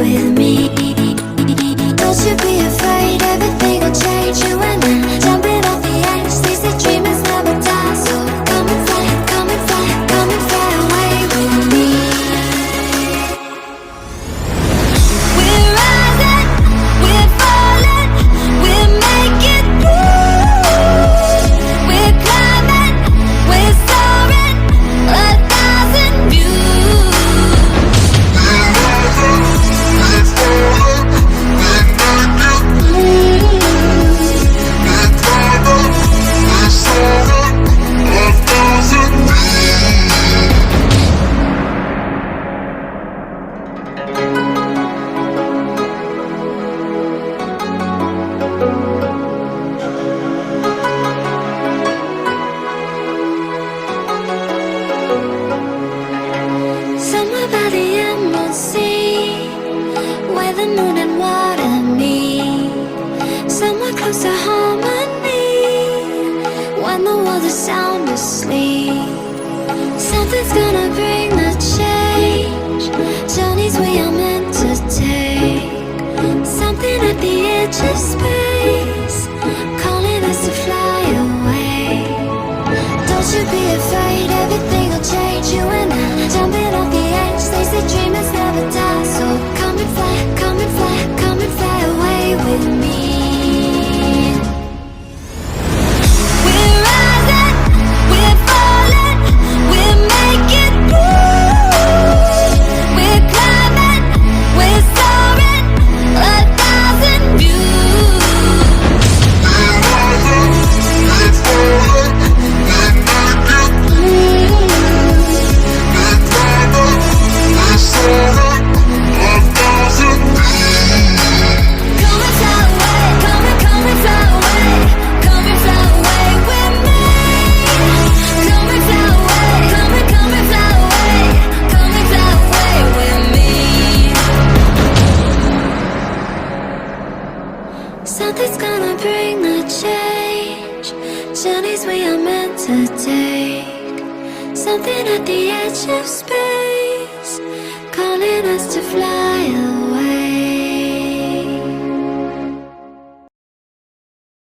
with me. Don't you be afraid, everything will change. You and I jumping off the edge. They say dreamers never die, so come and fly, come and fly, come and fly away with me. We're rising, we're falling, we're making through. We're climbing, we're soaring, 1,000 views. Somewhere by the emerald sea, where the moon and water meet. Somewhere close to harmony, when the world is sound asleep. Something's gonna bring the change, journeys we are meant to take. Something at the edge of space, calling us to fly away. Don't you be afraid, everything will change. You and I jumping off the edge. They say dreamers never die, so come and fly, come and fly, come and fly away with me. We're rising, we're falling, we're making through. We're climbing, we're soaring, 1,000 views. Something's gonna bring the change, journeys we are meant to take. Something at the edge of space, calling us to fly